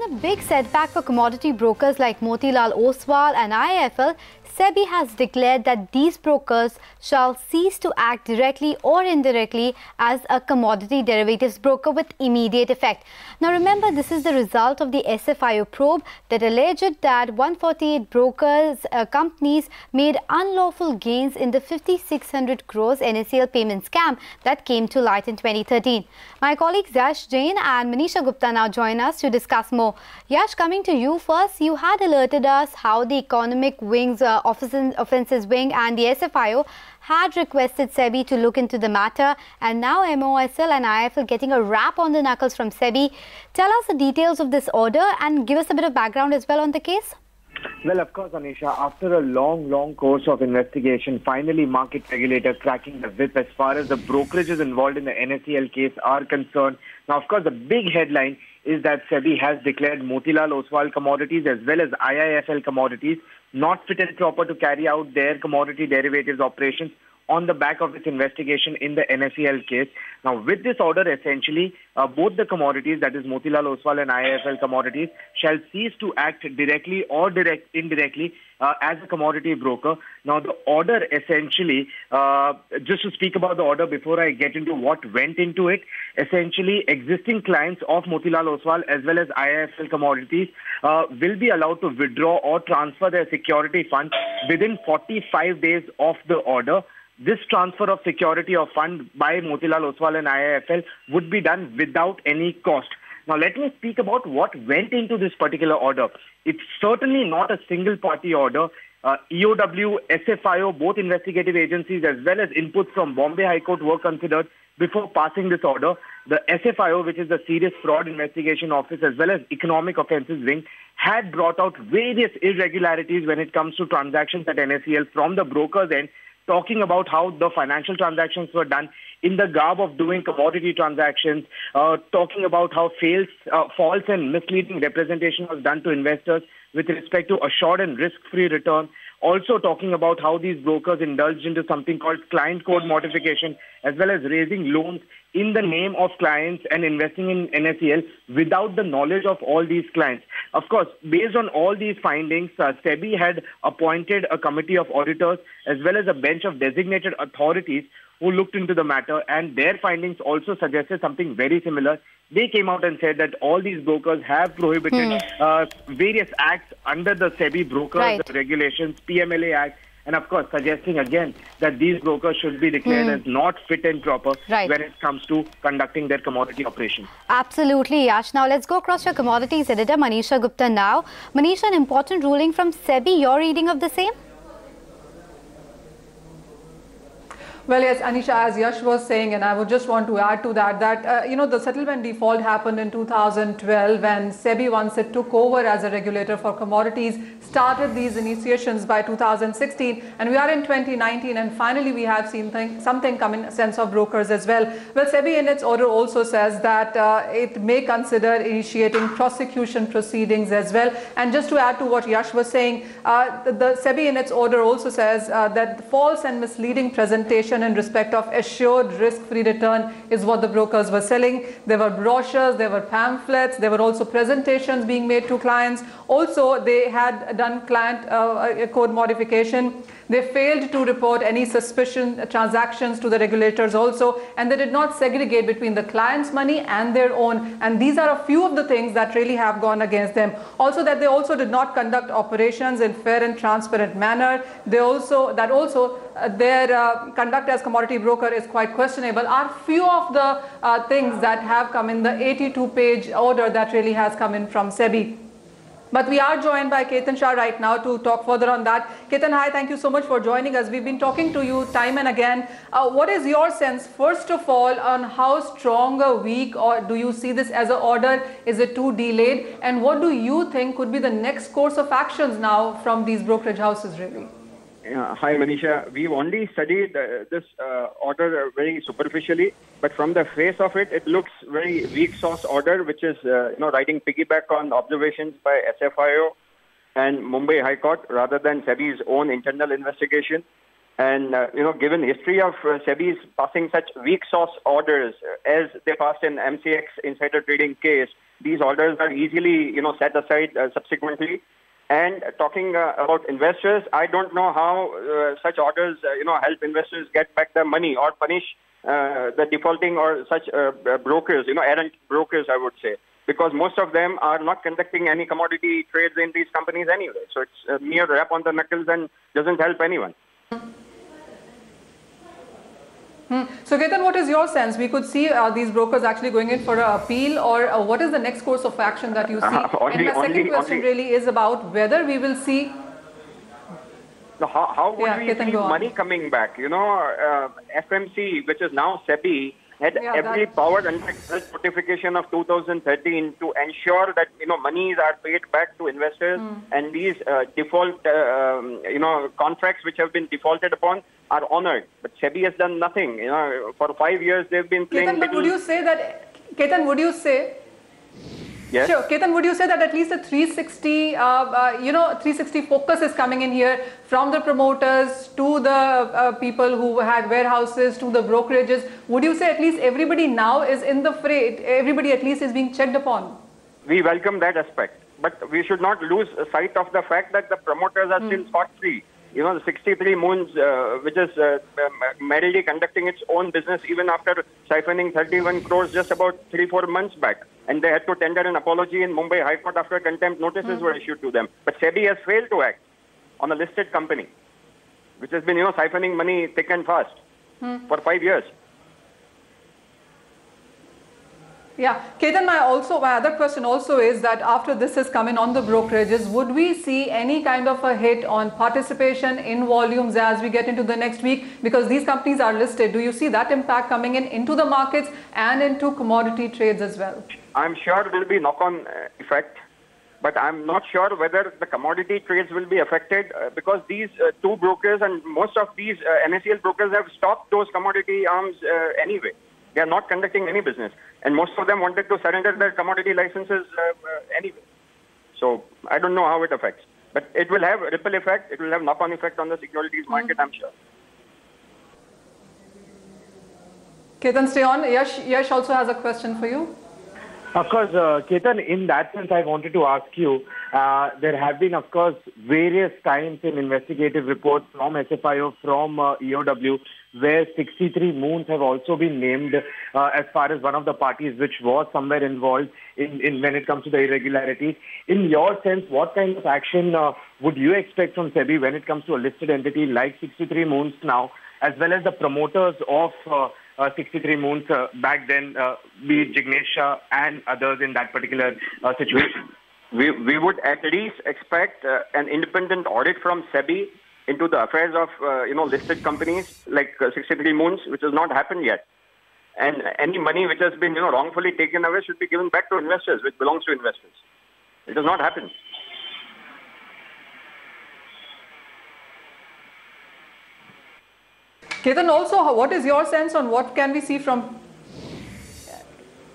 in a big setback for commodity brokers like Motilal Oswal and IIFL, SEBI has declared that these brokers shall cease to act directly or indirectly as a commodity derivatives broker with immediate effect. Now remember, this is the result of the SFIO probe that alleged that 148 brokers companies made unlawful gains in the 5,600 crores NSEL payment scam that came to light in 2013. My colleagues Yash Jain and Manisha Gupta now join us to discuss more. Yash, coming to you first, you had alerted us how the economic wings offences wing and the SFIO had requested SEBI to look into the matter, and now MOSL and IIFL getting a rap on the knuckles from SEBI. Tell us the details of this order and give us a bit of background as well on the case. Well, of course, Anisha, after a long course of investigation, finally market regulator cracking the whip as far as the brokerages involved in the NSEL case are concerned. Now, of course, the big headline is that SEBI has declared Motilal Oswal commodities as well as IIFL commodities not fit and proper to carry out their commodity derivatives operations on the back of its investigation in the NSEL case. Now, with this order, essentially, both the commodities, that is Motilal Oswal and IIFL commodities, shall cease to act directly or indirectly as a commodity broker. Now, the order essentially, just to speak about the order before I get into what went into it, essentially existing clients of Motilal Oswal as well as IIFL commodities will be allowed to withdraw or transfer their security fund within 45 days of the order. This transfer of security or fund by Motilal Oswal and IIFL would be done without any cost. Now, let me speak about what went into this particular order. It's certainly not a single-party order. EOW, SFIO, both investigative agencies as well as inputs from Bombay High Court were considered before passing this order. The SFIO, which is the Serious Fraud Investigation Office, as well as Economic Offences Wing, had brought out various irregularities when it comes to transactions at NSEL from the broker's end, talking about how the financial transactions were done in the garb of doing commodity transactions, talking about how false and misleading representation was done to investors with respect to assured and risk-free return. Also talking about how these brokers indulged into something called client code modification, as well as raising loans in the name of clients and investing in NSEL without the knowledge of all these clients. Of course, based on all these findings, SEBI had appointed a committee of auditors as well as a bench of designated authorities who looked into the matter, and their findings also suggested something very similar. They came out and said that all these brokers have prohibited various acts under the SEBI brokers regulations, PMLA Act, and of course suggesting again that these brokers should be declared as not fit and proper when it comes to conducting their commodity operations. Absolutely, Yash. Now let's go across your commodities editor, Manisha Gupta now. Manisha, an important ruling from SEBI, your reading of the same? Well, yes, Anisha, as Yash was saying, and I would just want to add to that, the settlement default happened in 2012 when SEBI, once it took over as a regulator for commodities, started these initiations by 2016, and we are in 2019, and finally we have seen something come in sense of brokers as well. Well, SEBI in its order also says that it may consider initiating prosecution proceedings as well. And just to add to what Yash was saying, the SEBI in its order also says that false and misleading presentation in respect of assured risk-free return is what the brokers were selling. There were brochures, there were pamphlets, there were also presentations being made to clients. Also, they had done client code modification. They failed to report any suspicion transactions to the regulators also, and they did not segregate between the client's money and their own. And these are a few of the things that really have gone against them. Also, that they also did not conduct operations in fair and transparent manner. Their conduct as commodity broker is quite questionable, are few of the things that have come in the 82-page order that really has come in from SEBI. But we are joined by Ketan Shah right now to talk further on that. Ketan, hi, thank you so much for joining us. We've been talking to you time and again. What is your sense, first of all, on how strong a week, or do you see this as an order? Is it too delayed? And what do you think could be the next course of actions now from these brokerage houses, really? Hi, Manisha. We've only studied this order very superficially, but from the face of it, it looks very weak source order, which is riding piggyback on observations by SFIO and Mumbai High Court rather than SEBI's own internal investigation. And, given history of SEBI's passing such weak source orders as they passed in MCX insider trading case, these orders are easily, set aside subsequently. And talking about investors, I don't know how such orders, help investors get back their money or punish the defaulting or such brokers, errant brokers, I would say, because most of them are not conducting any commodity trades in these companies anyway. So it's a mere rap on the knuckles and doesn't help anyone. So, Ketan, what is your sense? We could see these brokers actually going in for an appeal, or what is the next course of action that you see? And my second question really is about whether we will see... So how would we see money coming back? FMC, which is now SEBI, had every power under notification of 2013 to ensure that, monies are paid back to investors and these default, contracts which have been defaulted upon are honored. But SEBI has done nothing. For 5 years they've been playing... Ketan, but would you say that... Ketan, would you say... Yes. Sure. Ketan, would you say that at least a 360, 360 focus is coming in here from the promoters to the people who had warehouses to the brokerages? Would you say at least everybody now is in the fray? Everybody at least is being checked upon? We welcome that aspect, but we should not lose sight of the fact that the promoters are still scot-free. The 63 Moons, which is merrily conducting its own business even after siphoning 31 crores just about 3-4 months back. And they had to tender an apology in Mumbai High Court after contempt notices were issued to them. But SEBI has failed to act on a listed company, which has been, siphoning money thick and fast for 5 years. Yeah, Ketan, my other question also is that after this is coming on the brokerages, would we see any kind of a hit on participation in volumes as we get into the next week? Because these companies are listed. Do you see that impact coming into the markets and into commodity trades as well? I'm sure there will be knock-on effect, but I'm not sure whether the commodity trades will be affected because these two brokers and most of these NSEL brokers have stopped those commodity arms anyway. They are not conducting any business. And most of them wanted to surrender their commodity licenses anyway. So I don't know how it affects. But it will have a ripple effect. It will have knock-on effect on the securities market, I'm sure. Ketan, stay on. Yash also has a question for you. Of course, Ketan, in that sense, I wanted to ask you, there have been, of course, various times in investigative reports from SFIO, from EOW, where 63 Moons have also been named as far as one of the parties which was somewhere involved in when it comes to the irregularities. In your sense, what kind of action would you expect from SEBI when it comes to a listed entity like 63 Moons now, as well as the promoters of 63 Moons back then, be it Jignesh Shah and others in that particular situation? We would at least expect an independent audit from SEBI into the affairs of listed companies like 63 Moons, which has not happened yet. And any money which has been wrongfully taken away should be given back to investors, which belongs to investors. It has not happened. Ketan, also, what is your sense on what can we see from...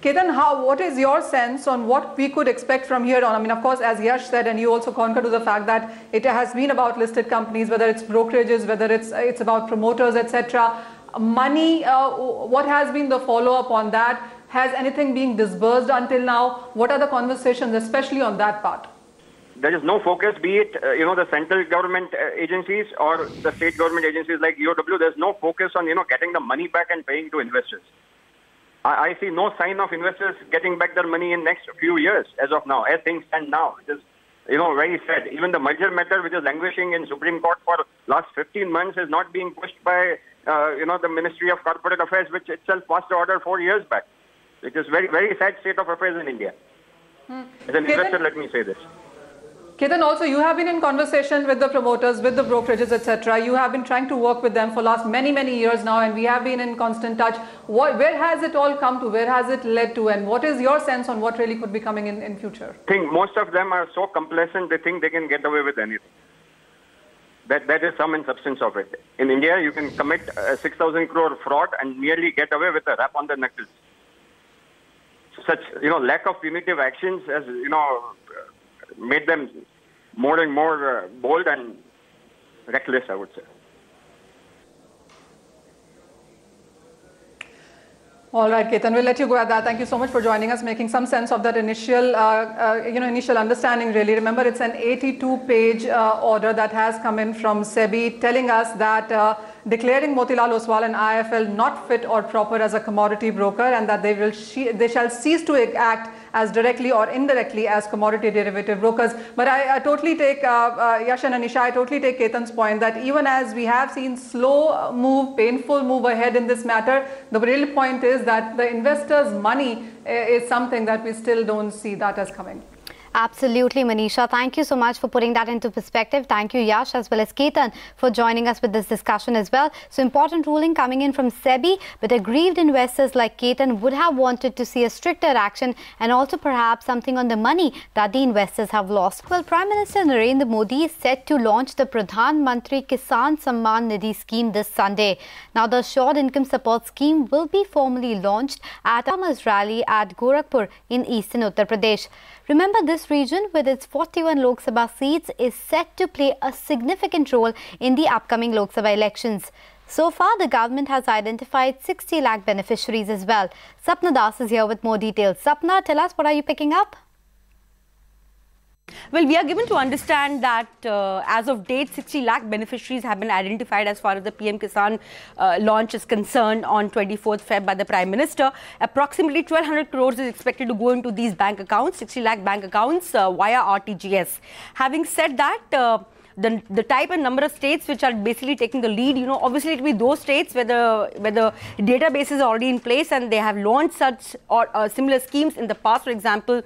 Ketan, what is your sense on what we could expect from here on? I mean, of course, as Yash said, and you also concur to the fact that it has been about listed companies, whether it's brokerages, whether it's about promoters, etc. Money, what has been the follow-up on that? Has anything been disbursed until now? What are the conversations, especially on that part? There is no focus, be it, the central government agencies or the state government agencies like EOW. There's no focus on, getting the money back and paying to investors. I see no sign of investors getting back their money in next few years as of now, as things stand now. It is, very sad. Even the merger matter, which is languishing in Supreme Court for last 15 months, is not being pushed by, the Ministry of Corporate Affairs, which itself passed the order 4 years back. It is very, very sad state of affairs in India. As an investor, let me say this. Ketan, also you have been in conversation with the promoters, with the brokerages, etc. You have been trying to work with them for last many, many years now, and we have been in constant touch. Where has it all come to? Where has it led to? And what is your sense on what really could be coming in future? I think most of them are so complacent, they think they can get away with anything. That is sum and substance of it. In India, you can commit a 6,000 crore fraud and merely get away with a rap on the knuckles. Such, lack of punitive actions has, made them more and more bold and reckless, I would say. All right, Ketan, we'll let you go at that. Thank you so much for joining us, making some sense of that initial, initial understanding. Really, remember it's an 82-page order that has come in from SEBI, telling us that declaring Motilal Oswal and IIFL not fit or proper as a commodity broker, and that they shall cease to act as directly or indirectly as commodity derivative brokers. But I totally take Yash and Anisha, I totally take Ketan's point that even as we have seen slow move, painful move ahead in this matter, the real point is that the investors' money is something that we still don't see that as coming. Absolutely, Manisha. Thank you so much for putting that into perspective. Thank you, Yash, as well as Ketan, for joining us with this discussion as well. So, important ruling coming in from SEBI, but aggrieved investors like Ketan would have wanted to see a stricter action and also perhaps something on the money that the investors have lost. Well, Prime Minister Narendra Modi is set to launch the Pradhan Mantri Kisan Samman Nidhi scheme this Sunday. Now, the Assured Income Support Scheme will be formally launched at a farmers' rally at Gorakhpur in eastern Uttar Pradesh. Remember, this region with its 41 Lok Sabha seats is set to play a significant role in the upcoming Lok Sabha elections. So far, the government has identified 60 lakh beneficiaries as well. Sapna Das is here with more details. Sapna, tell us, what are you picking up? Well, we are given to understand that as of date, 60 lakh beneficiaries have been identified as far as the PM Kisan launch is concerned on 24th Feb by the Prime Minister. Approximately 1,200 crores is expected to go into these bank accounts, 60 lakh bank accounts via RTGS. Having said that, the type and number of states which are basically taking the lead, obviously it will be those states where the database is already in place and they have launched such or similar schemes in the past. For example,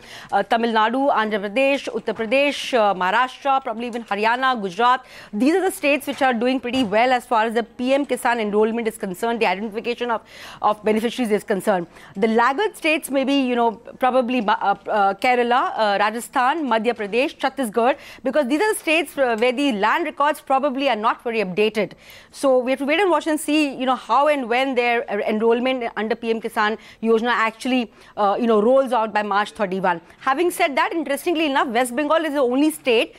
Tamil Nadu, Andhra Pradesh, Uttar Pradesh, Maharashtra, probably even Haryana, Gujarat. These are the states which are doing pretty well as far as the PM Kisan enrollment is concerned, the identification of beneficiaries is concerned. The laggard states may be, probably Kerala, Rajasthan, Madhya Pradesh, Chhattisgarh, because these are the states where the land records probably are not very updated. So we have to wait and watch and see, how and when their enrollment under PM Kisan Yojana actually, rolls out by March 31. Having said that, interestingly enough, West Bengal is the only state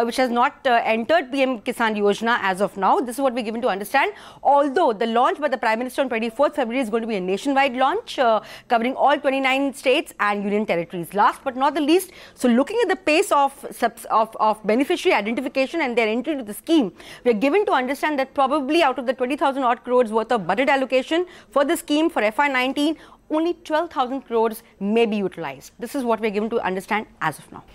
which has not entered PM Kisan Yojana as of now. This is what we're given to understand. Although the launch by the Prime Minister on 24th February is going to be a nationwide launch covering all 29 states and union territories. Last but not the least, so looking at the pace of beneficiary identification and their entry to the scheme, we are given to understand that probably out of the 20,000 odd crores worth of budget allocation for the scheme for FY19, only 12,000 crores may be utilized. This is what we are given to understand as of now.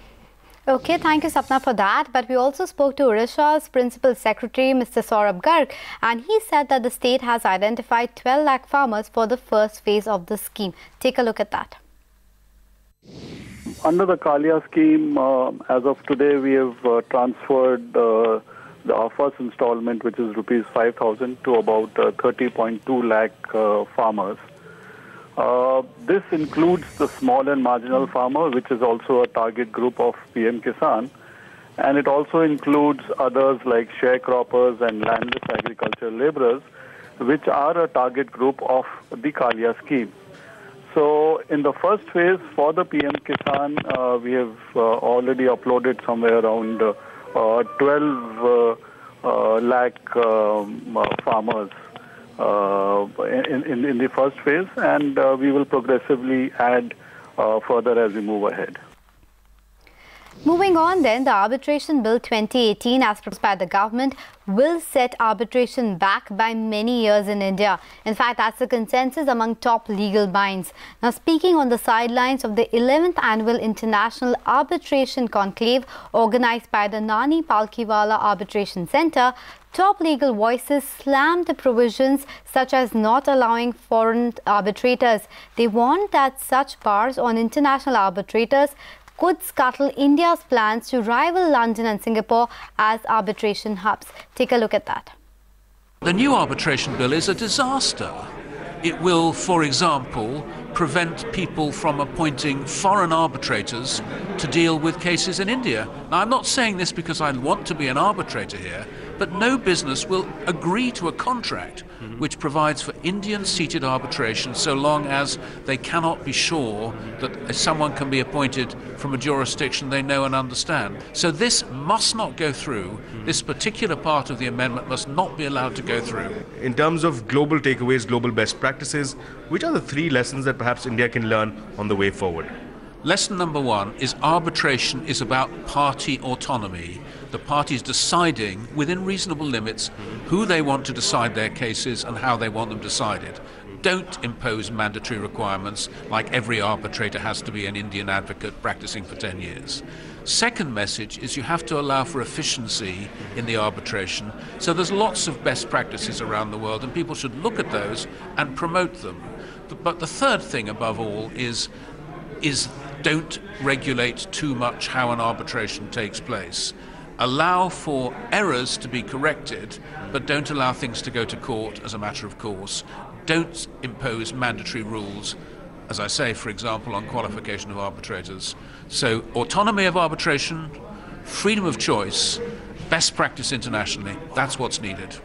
Okay, thank you, Sapna, for that. But we also spoke to Odisha's Principal Secretary, Mr. Saurabh Garg, and he said that the state has identified 12 lakh farmers for the first phase of the scheme. Take a look at that. Under the Kalia scheme, as of today, we have transferred our first installment, which is rupees 5,000, to about 30.2 lakh farmers. This includes the small and marginal farmer, which is also a target group of PM Kisan, and it also includes others like sharecroppers and landless agricultural laborers, which are a target group of the Kalia scheme. So in the first phase for the PM Kisan, we have already uploaded somewhere around 12 lakh farmers in the first phase, and we will progressively add further as we move ahead. Moving on then, the Arbitration Bill 2018 as proposed by the government will set arbitration back by many years in India. In fact, that's the consensus among top legal minds. Now, speaking on the sidelines of the 11th Annual International Arbitration Conclave organized by the Nani Palkhiwala Arbitration Centre, top legal voices slammed the provisions such as not allowing foreign arbitrators. They warned that such bars on international arbitrators could scuttle India's plans to rival London and Singapore as arbitration hubs. Take a look at that. The new arbitration bill is a disaster. It will, for example, prevent people from appointing foreign arbitrators to deal with cases in India. Now, I'm not saying this because I want to be an arbitrator here, but no business will agree to a contract which provides for Indian-seated arbitration so long as they cannot be sure that someone can be appointed from a jurisdiction they know and understand. So this must not go through. This particular part of the amendment must not be allowed to go through. In terms of global takeaways, global best practices, which are the 3 lessons that perhaps India can learn on the way forward? Lesson number 1 is arbitration is about party autonomy. The parties deciding within reasonable limits who they want to decide their cases and how they want them decided. Don't impose mandatory requirements like every arbitrator has to be an Indian advocate practicing for 10 years. Second message is you have to allow for efficiency in the arbitration. So there's lots of best practices around the world and people should look at those and promote them. But the third thing above all is don't regulate too much how an arbitration takes place. Allow for errors to be corrected, but don't allow things to go to court as a matter of course. Don't impose mandatory rules, as I say, for example, on qualification of arbitrators. So autonomy of arbitration, freedom of choice, best practice internationally, that's what's needed.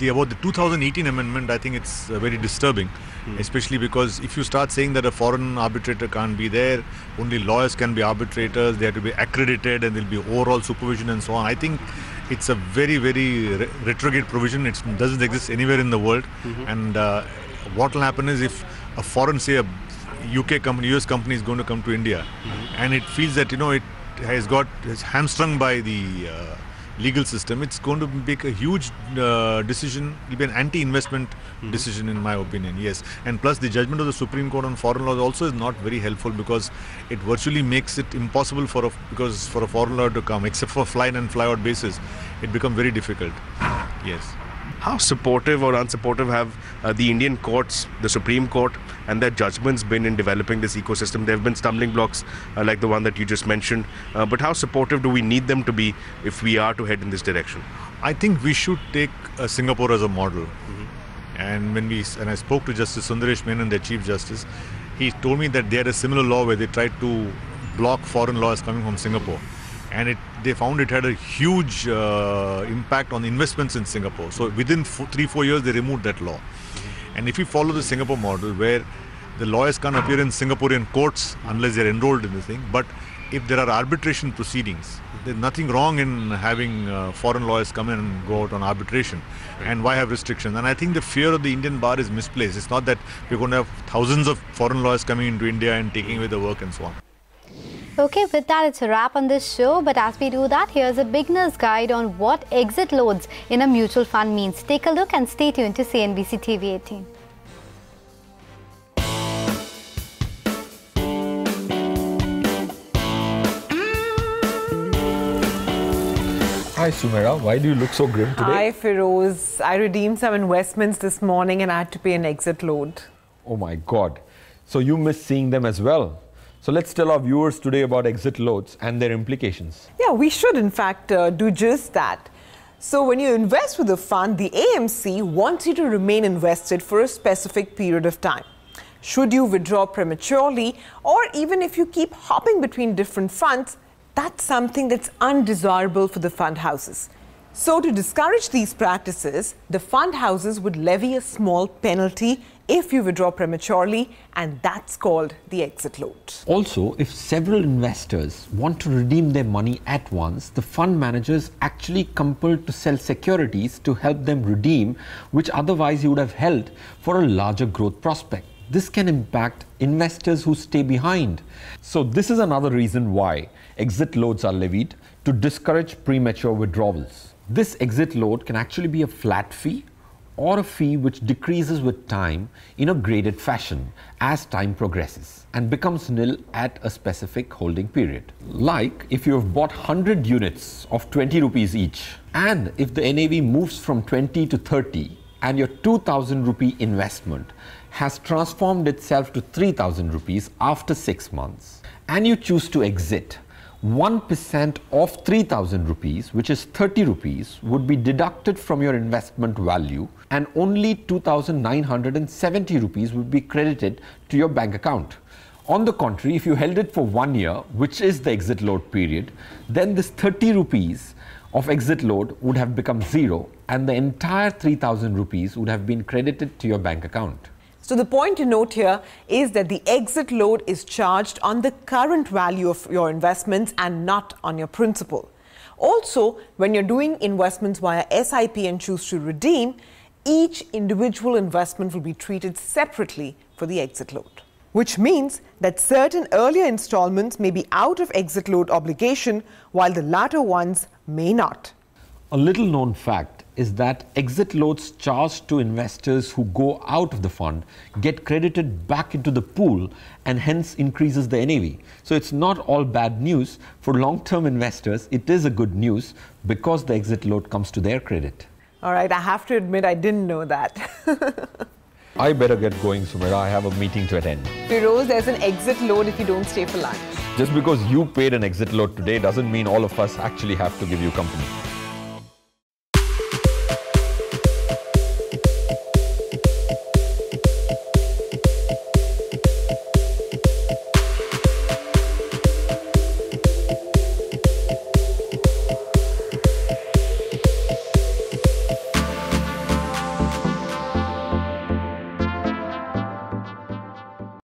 About the 2018 amendment, I think it's very disturbing, especially because if you start saying that a foreign arbitrator can't be there, only lawyers can be arbitrators, they have to be accredited and there'll be overall supervision and so on. I think it's a very, very retrograde provision. It doesn't exist anywhere in the world. And what will happen is if a foreign, say a UK company, US company is going to come to India and it feels that, it is hamstrung by the legal system, it's going to make a huge decision. It will be an anti-investment decision, in my opinion. Yes, and plus the judgment of the Supreme Court on foreign laws also is not very helpful because it virtually makes it impossible for a foreign lawyer to come, except for fly in and fly out basis. It becomes very difficult. Yes. How supportive or unsupportive have the Indian courts, the Supreme Court, and their judgments been in developing this ecosystem? There have been stumbling blocks like the one that you just mentioned. But how supportive do we need them to be if we are to head in this direction? I think we should take Singapore as a model. And when I spoke to Justice Sundaresh Menon, their Chief Justice, he told me that they had a similar law where they tried to block foreign lawyers coming from Singapore. And they found it had a huge impact on investments in Singapore. So within 3-4 years, they removed that law. And if we follow the Singapore model, where the lawyers can't appear in Singaporean courts unless they're enrolled in the thing, but if there are arbitration proceedings, there's nothing wrong in having foreign lawyers come in and go out on arbitration. And why have restrictions? And I think the fear of the Indian bar is misplaced. It's not that we're going to have thousands of foreign lawyers coming into India and taking away the work and so on. Okay, with that, it's a wrap on this show. But as we do that, here's a beginner's guide on what exit loads in a mutual fund means. Take a look and stay tuned to CNBC TV 18. Hi Sumera, why do you look so grim today? Hi Feroz, I redeemed some investments this morning and I had to pay an exit load. Oh my God, so you missed seeing them as well. So let's tell our viewers today about exit loads and their implications. Yeah, we should in fact do just that. So when you invest with a fund, the AMC wants you to remain invested for a specific period of time. Should you withdraw prematurely, or even if you keep hopping between different funds, that's something that's undesirable for the fund houses. So to discourage these practices, the fund houses would levy a small penalty if you withdraw prematurely, and that's called the exit load. Also, if several investors want to redeem their money at once, the fund manager is actually compelled to sell securities to help them redeem, which otherwise you would have held for a larger growth prospect. This can impact investors who stay behind. So this is another reason why exit loads are levied, to discourage premature withdrawals. This exit load can actually be a flat fee or a fee which decreases with time in a graded fashion as time progresses and becomes nil at a specific holding period. Like if you have bought 100 units of 20 rupees each, and if the NAV moves from 20 to 30 and your 2000 rupee investment has transformed itself to 3000 rupees after 6 months, and you choose to exit, 1% of 3000 rupees, which is 30 rupees, would be deducted from your investment value, and only 2970 rupees would be credited to your bank account. On the contrary, if you held it for 1 year, which is the exit load period, then this 30 rupees of exit load would have become zero and the entire 3,000 rupees would have been credited to your bank account. So the point to note here is that the exit load is charged on the current value of your investments and not on your principal. Also, when you're doing investments via SIP and choose to redeem, each individual investment will be treated separately for the exit load, which means that certain earlier installments may be out of exit load obligation while the latter ones may not. A little known fact is that exit loads charged to investors who go out of the fund get credited back into the pool and hence increases the NAV. So it's not all bad news. For long-term investors, it is a good news because the exit load comes to their credit. All right, I have to admit I didn't know that. I better get going, Sumira. I have a meeting to attend. Firoz, there's an exit load if you don't stay for lunch. Just because you paid an exit load today doesn't mean all of us actually have to give you company.